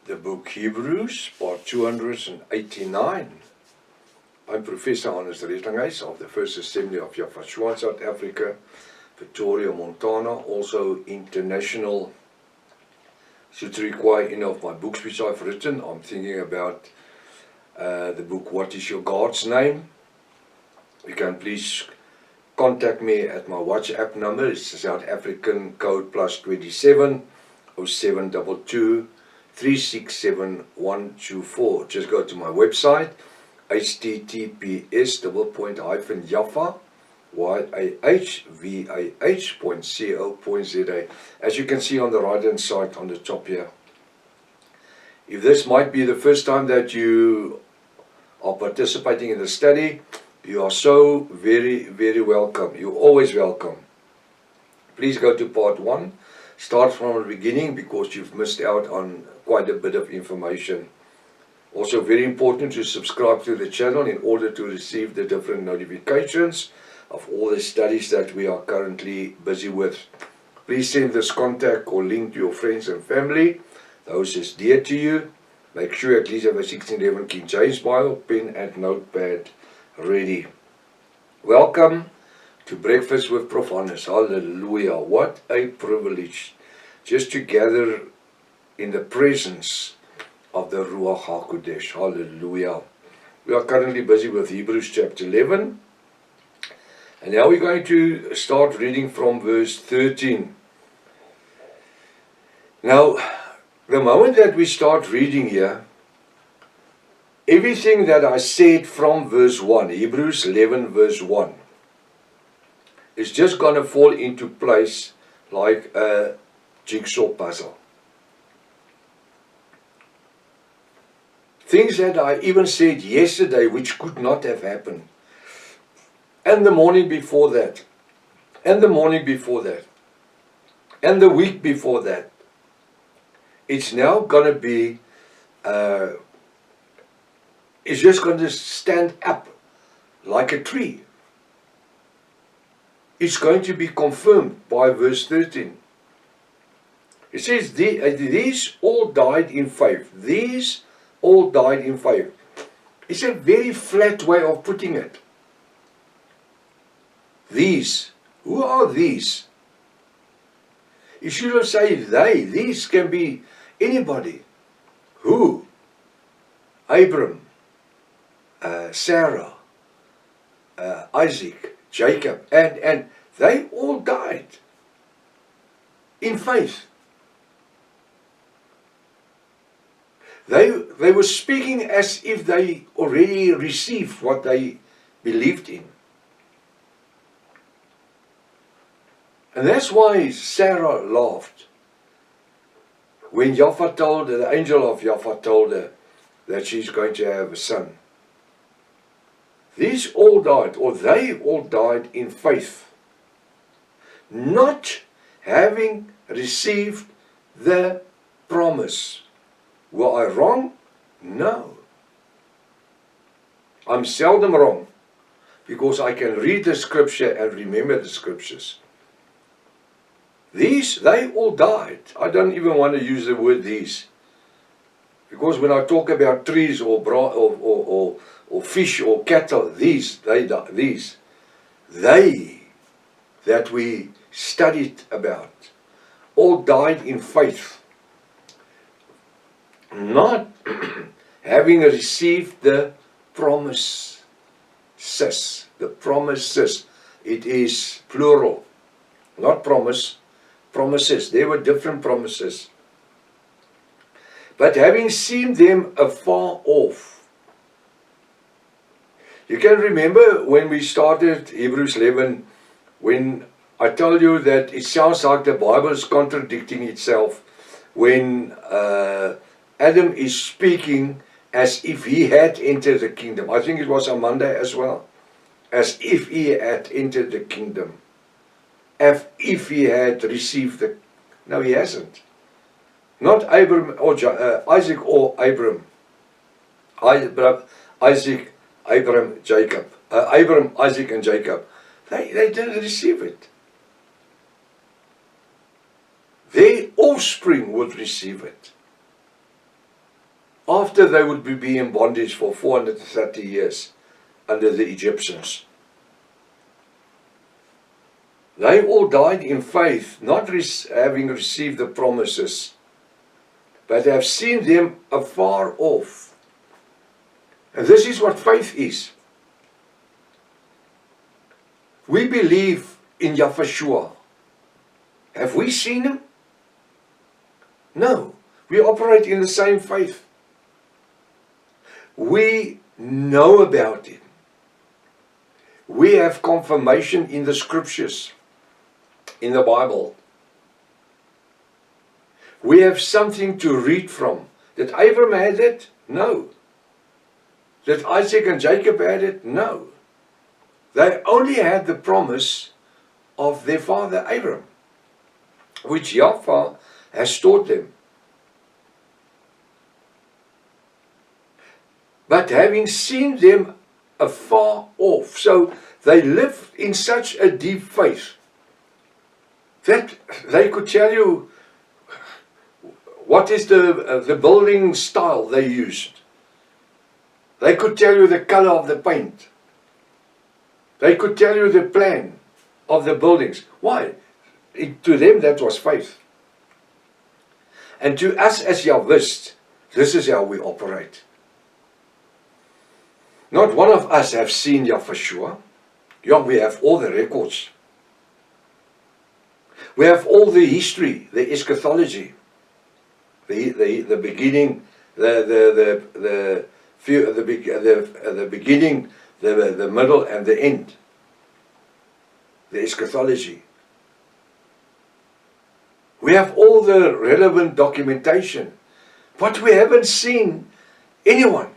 the book Hebrews, part 289. I'm Professor Hannes Redlinghuys of the First Assembly of Yafashuan, South Africa, Victoria, Montana, also international. Should require any of my books which I've written. I'm thinking about the book What is Your God's Name? You can please contact me at my WhatsApp number. It's the South African code +27 0722 367 124. Just go to my website, https://yafah.co.za. As you can see on the right hand side on the top here. If this might be the first time that you are participating in the study, you are so very welcome. You're always welcome. Please go to part 1. Start from the beginning because you've missed out on quite a bit of information. Also very important to subscribe to the channel in order to receive the different notifications of all the studies that we are currently busy with. Please send this contact or link to your friends and family, those is dear to you. Make sure you at least have a 1611 King James Bible, pen and notepad ready. Welcome to Breakfast with Prof. Hannes. Hallelujah. What a privilege just to gather in the presence of the Ruach HaKodesh. Hallelujah. We are currently busy with Hebrews chapter 11. And now we're going to start reading from verse 13. Now, the moment that we start reading here, everything that I said from verse 1, Hebrews 11 verse 1, is just going to fall into place like a jigsaw puzzle. Things that I even said yesterday which could not have happened. And the morning before that. And the morning before that. And the week before that. It's now going to be, it's just going to stand up like a tree. It's going to be confirmed by verse 13. It says, these all died in faith. These all died in faith. It's a very flat way of putting it. These. Who are these? You should have said they. These can be anybody. Who? Abram, Sarah, Isaac, Jacob, and they all died in faith. They were speaking as if they already received what they believed in. And that's why Sarah laughed when Yafah told her, the angel of Yafah told her that she's going to have a son. These all died, or they all died in faith, not having received the promise. Were I wrong? No. I'm seldom wrong, because I can read the scripture and remember the scriptures. These, they all died. I don't even want to use the word these, because when I talk about trees or fish or cattle, these, they die. These, they that we studied about, all died in faith, not having received the promises. The promises. It is plural, not promise. Promises. There were different promises. But having seen them afar off. You can remember when we started Hebrews 11, when I told you that it sounds like the Bible is contradicting itself when Adam is speaking as if he had entered the kingdom. I think it was on Monday as well. As if he had entered the kingdom. As if he had received the... No, he hasn't. Not Abram or Isaac or Abram. Isaac, Abram, Jacob. Abram, Isaac and Jacob. They didn't receive it. Their offspring would receive it. after they would be in bondage for 430 years under the Egyptians. They all died in faith, not having received the promises, but have seen them afar off. And this is what faith is. We believe in Yahshua. Have we seen him? No. We operate in the same faith. We know about him. We have confirmation in the scriptures, in the Bible. We have something to read from. Did Abraham had it? No. Did Isaac and Jacob had it? No. They only had the promise of their father Abraham, which Yahweh has taught them. But having seen them afar off, so they lived in such a deep faith that they could tell you what is the building style they used. They could tell you the color of the paint. They could tell you the plan of the buildings. Why? To them that was faith. And to us as Yahwist, this is how we operate. Not one of us have seen Yahshua. Yeah, we have all the records. We have all the history, the eschatology, the beginning, the beginning, the middle, and the end. The eschatology. We have all the relevant documentation, but we haven't seen anyone.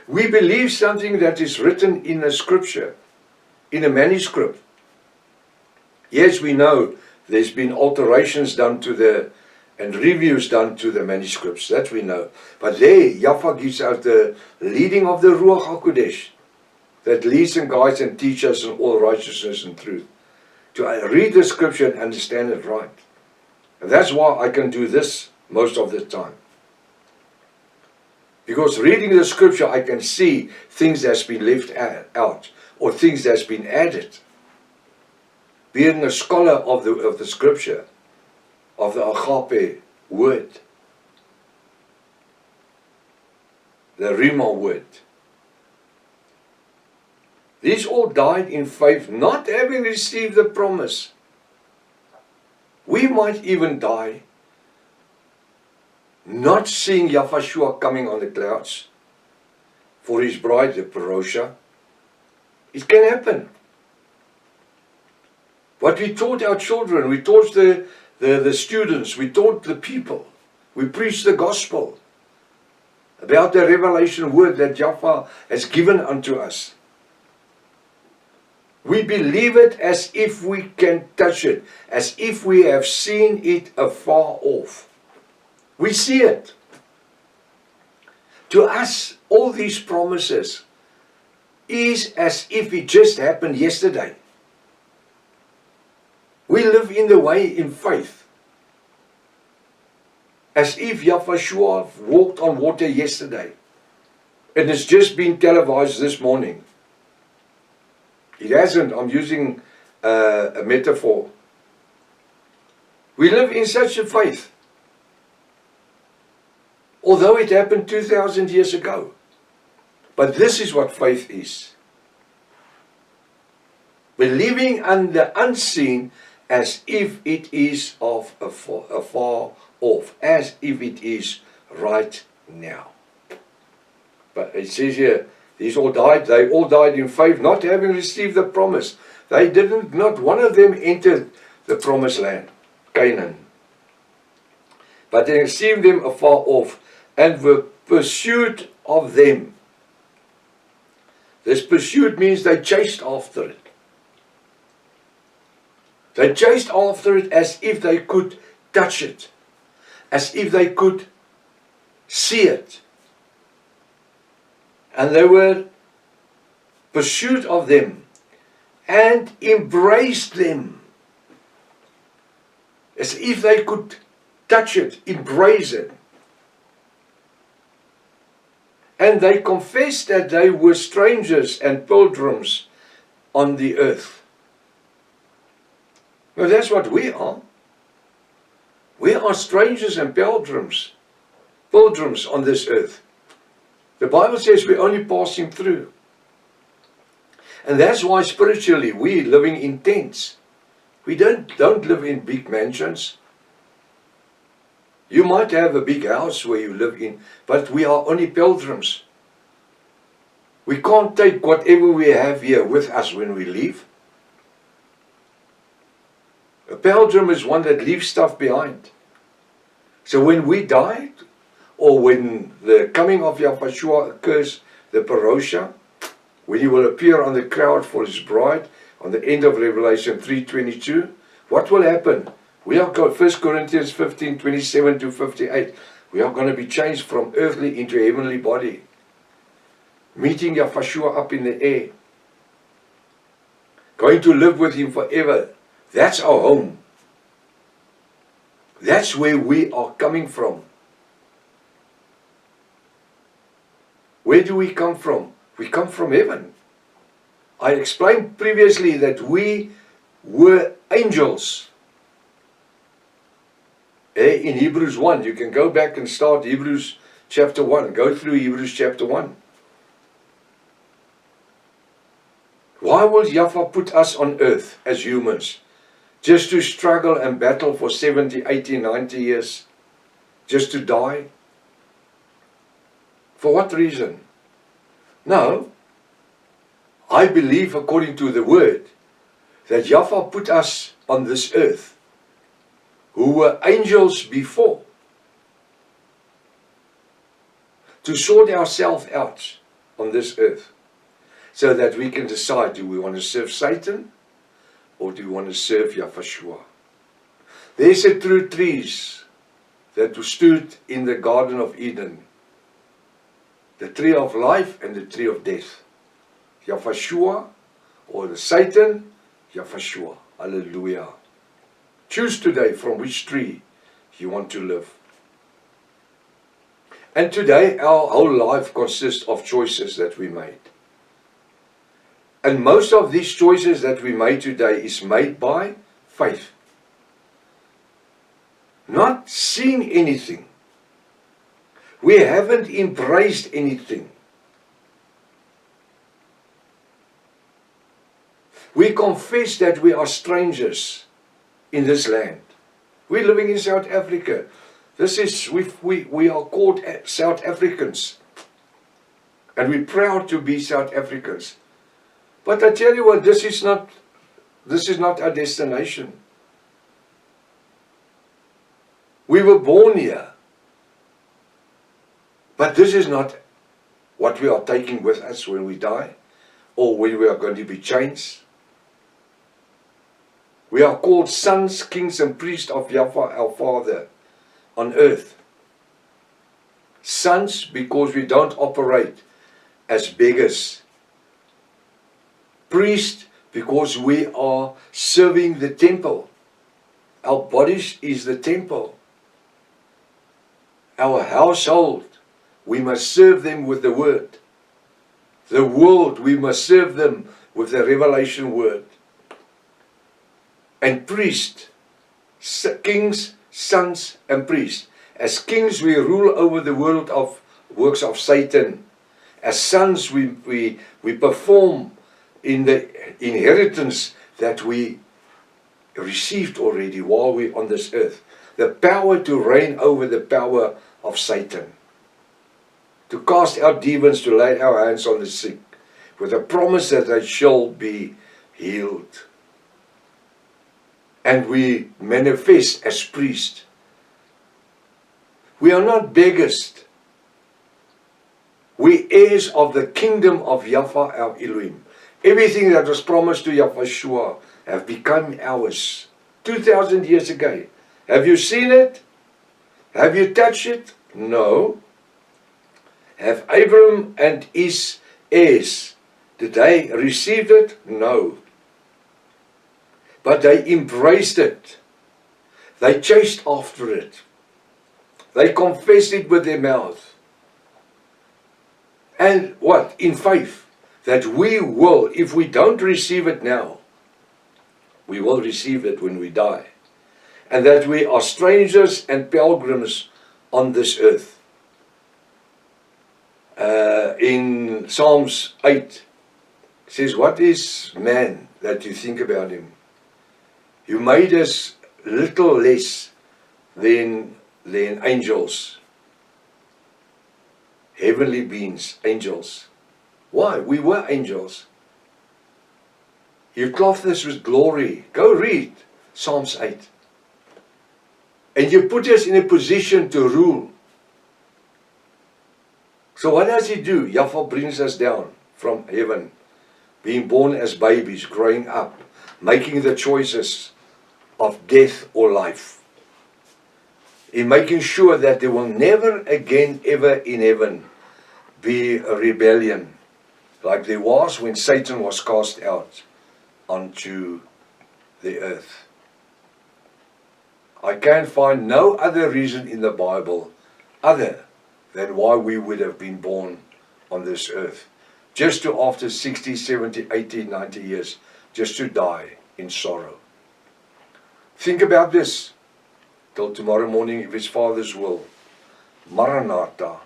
We believe something that is written in a scripture, in a manuscript. Yes, we know there's been alterations done to and reviews done to the manuscripts, that we know. But there, Yahweh gives out the leading of the Ruach HaKodesh, that leads and guides and teaches us in all righteousness and truth. To read the scripture and understand it right. And that's why I can do this most of the time. Because reading the scripture, I can see things that's been left out, or things that's been added. Being a scholar of the scripture, of the agape word, the Rima word. These all died in faith, not having received the promise. We might even die not seeing Yahshua coming on the clouds for his bride, the Parosha. It can happen. But we taught our children, we taught the students, we taught the people, we preached the gospel about the revelation word that Yahweh has given unto us. We believe it as if we can touch it, as if we have seen it afar off. We see it. To us, all these promises is as if it just happened yesterday. We live in the way in faith, as if Yahshua walked on water yesterday, and it's just been televised this morning. It hasn't. I'm using a metaphor. We live in such a faith, although it happened 2,000 years ago. But this is what faith is. Believing on the unseen as if it is of afar off, as if it is right now. But it says here, they all died in faith, not having received the promise. Not one of them entered the promised land, Canaan. But they received them afar off, and were pursued of them. This pursuit means they chased after it. They chased after it as if they could touch it, as if they could see it. And they were pursued of them and embraced them, as if they could touch it, embrace it. And they confessed that they were strangers and pilgrims on the earth. Well, that's what we are. We are strangers and pilgrims on this earth. The Bible says we're only passing through. And that's why spiritually we're living in tents. We don't live in big mansions. You might have a big house where you live in, but we are only pilgrims. We can't take whatever we have here with us when we leave. A pilgrim is one that leaves stuff behind. So when we die, or when the coming of Yahushua occurs, the Parosha, when he will appear on the crowd for his bride, on the end of Revelation 3:22, what will happen? We are got 1 Corinthians 15:27 to 58. We are going to be changed from earthly into heavenly body. Meeting Yahushua up in the air. Going to live with him forever. That's our home. That's where we are coming from. Where do we come from? We come from heaven. I explained previously that we were angels. In Hebrews 1, you can go back and start Hebrews chapter 1. Go through Hebrews chapter 1. Why will Yahweh put us on earth as humans? Just to struggle and battle for 70, 80, 90 years? Just to die? For what reason? No. I believe according to the word that Yahweh put us on this earth who were angels before to sort ourselves out on this earth so that we can decide, do we want to serve Satan or do we want to serve Yahushua? There's a true trees that stood in the Garden of Eden. The tree of life and the tree of death. Yahushua or the Satan, Yahushua. Hallelujah. Choose today from which tree you want to live. And today our whole life consists of choices that we made. And most of these choices that we made today is made by faith. Not seeing anything. We haven't embraced anything. We confess that we are strangers in this land. We're living in South Africa. We are called South Africans. And we're proud to be South Africans. But I tell you what, this is not our destination. We were born here. But this is not what we are taking with us when we die, or when we are going to be changed. We are called sons, kings and priests of Yahweh our Father on earth. Sons because we don't operate as beggars. Priests because we are serving the temple. Our bodies is the temple. Our household, we must serve them with the word. The world, we must serve them with the revelation word. And priests, kings, sons and priests. As kings we rule over the world of works of Satan. As sons we perform in the inheritance that we received already while we're on this earth. The power to reign over the power of Satan. To cast out demons, to lay our hands on the sick. With a promise that they shall be healed. And we manifest as priests. We are not beggars. We heirs of the kingdom of Yahweh our Elohim. Everything that was promised to Yahushua have become ours 2,000 years ago. Have you seen it? Have you touched it? No. Have Abram and his heirs, did they receive it? No. But they embraced it. They chased after it. They confessed it with their mouth. And what? In faith. That we will, if we don't receive it now, we will receive it when we die. And that we are strangers and pilgrims on this earth. In Psalms 8, it says, what is man that you think about him? You made us little less than angels. Heavenly beings, angels. Why? We were angels. You clothed us with glory. Go read Psalms 8. And you put us in a position to rule. So what does he do? Yahweh brings us down from heaven, being born as babies, growing up, making the choices of death or life. In making sure that there will never again, ever in heaven, be a rebellion like there was when Satan was cast out onto the earth. I can find no other reason in the Bible other than why we would have been born on this earth. Just to, after 60, 70, 80, 90 years, just to die in sorrow. Think about this till tomorrow morning, if it's Father's will. Maranatha.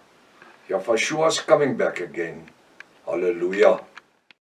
Yahweh is coming back again. Hallelujah.